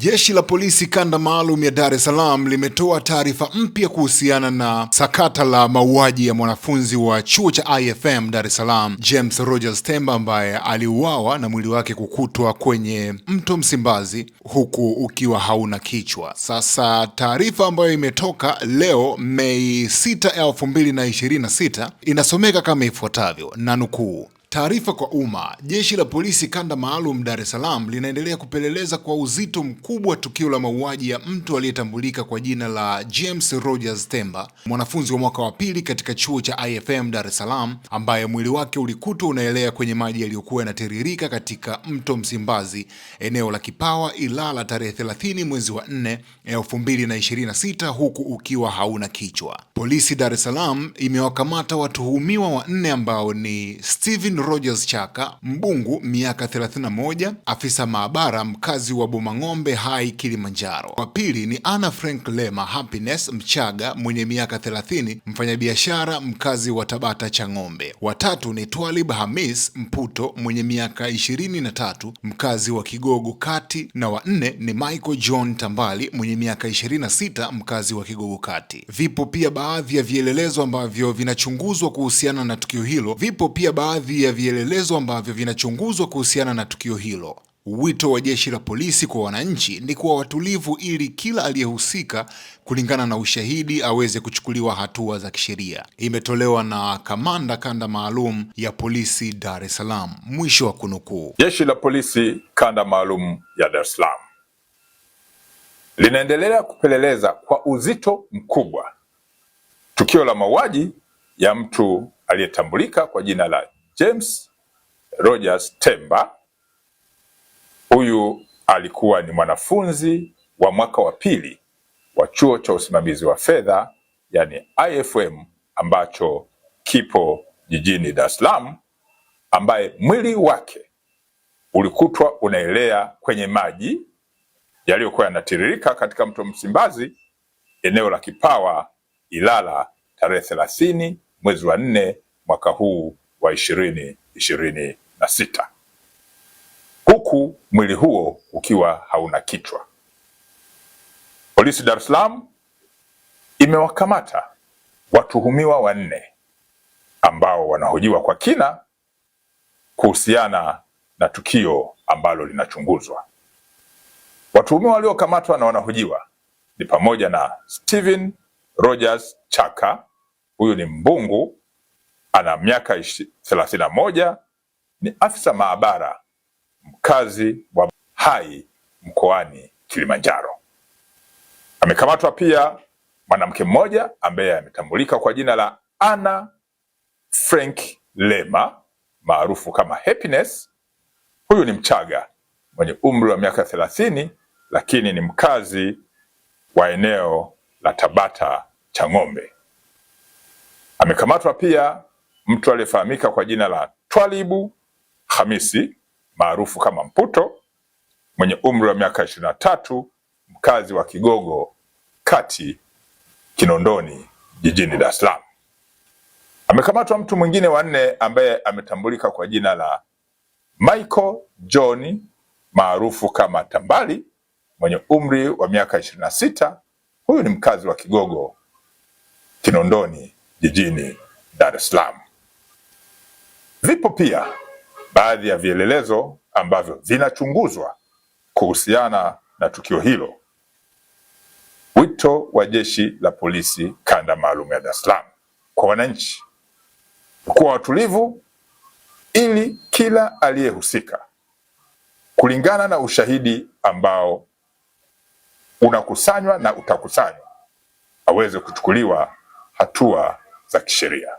Jeshi la polisi kanda maalum ya Dar es Salaam limetoa taarifa mpya kuhusiana na sakata la mauaji ya mwanafunzi wa chuo cha IFM Dar es Salaam, James Rogers Temba, ambaye aliuawa na mwili wake kukutwa kwenye mto Msimbazi huku ukiwa hauna kichwa. Sasa taarifa ambayo imetoka leo Mei 6, 2026 inasomeka kama ifuatavyo, na nukuu: taarifa kwa umma. Jeshi la polisi kanda maalum Dar es Salaam linaendelea kupeleleza kwa uzito mkubwa tukio la mauaji ya mtu aliyetambulika kwa jina la James Rogers Temba, mwanafunzi wa mwaka wa pili katika chuo cha IFM Dar es Salaam, ambaye mwili wake ulikutwa unaelea kwenye maji yaliyokuwa yanatiririka katika mto Msimbazi, eneo la Kipawa, Ilala, tarehe 30 mwezi wa 4, 2026, huku ukiwa hauna kichwa. Polisi Dar es Salaam imewakamata watuhumiwa wanne ambao ni Steven Rogers Chaka, mbungu, miaka 31, afisa maabara, mkazi wa Bomang'ombe Hai, Kilimanjaro. Wa pili ni Anna Frank Lema Happiness Mchaga, mwenye miaka 30, mfanyabiashara, mkazi wa Tabata Chang'ombe. Wa tatu ni Twalib Hamis Mputo, mwenye miaka 23, mkazi wa Kigogo Kati, na wa nne ni Michael John Tambali, mwenye miaka 26, mkazi wa Kigogo Kati. Vipo pia baadhi ya vielelezo ambavyo vinachunguzwa kuhusiana na tukio hilo. Wito wa jeshi la polisi kwa wananchi ni kuwa watulivu ili kila aliyehusika kulingana na ushahidi aweze kuchukuliwa hatua za kisheria. Imetolewa na kamanda kanda maalum ya polisi Dar es Salaam. Mwisho wa kunukuu. Jeshi la polisi kanda maalum ya Dar es Salaam linaendelea kupeleleza kwa uzito mkubwa tukio la mauaji ya mtu aliyetambulika kwa jina la James Rogers Temba. Huyu alikuwa ni mwanafunzi wa mwaka wa pili wa chuo cha usimamizi wa fedha, yani IFM, ambacho kipo jijini Dar es Salaam, ambaye mwili wake ulikutwa unaelea kwenye maji yaliyokuwa yanatiririka katika mto Msimbazi, eneo la Kipawa, Ilala, tarehe 30 mwezi wa 4 mwaka huu wa 2026, huku mwili huo ukiwa hauna kichwa. Polisi Dar es Salaam imewakamata watuhumiwa wanne ambao wanahojiwa kwa kina kuhusiana na tukio ambalo linachunguzwa. Watuhumiwa waliokamatwa na wanahojiwa ni pamoja na Steven Rogers Chaka, huyu ni mbungu, ana miaka 31, ni afisa maabara, mkazi wa Hai mkoani Kilimanjaro. Amekamatwa pia mwanamke mmoja ambaye ametambulika kwa jina la Anna Frank Lema maarufu kama Happiness. Huyu ni Mchaga mwenye umri wa miaka 30, lakini ni mkazi wa eneo la Tabata Chang'ombe. Amekamatwa pia mtu aliyefahamika kwa jina la Twalibu Hamisi maarufu kama Mputo, mwenye umri wa miaka 23, mkazi wa Kigogo Kati, Kinondoni, jijini Dar es Salaam. Amekamatwa mtu mwingine wa nne ambaye ametambulika kwa jina la Michael John maarufu kama Tambali, mwenye umri wa miaka 26. Huyu ni mkazi wa Kigogo, Kinondoni, jijini Dar es Salaam. Vipo pia baadhi ya vielelezo ambavyo vinachunguzwa kuhusiana na tukio hilo. Wito wa jeshi la polisi kanda maalum ya Dar es Salaam kwa wananchi kuwa watulivu ili kila aliyehusika kulingana na ushahidi ambao unakusanywa na utakusanywa aweze kuchukuliwa hatua za kisheria.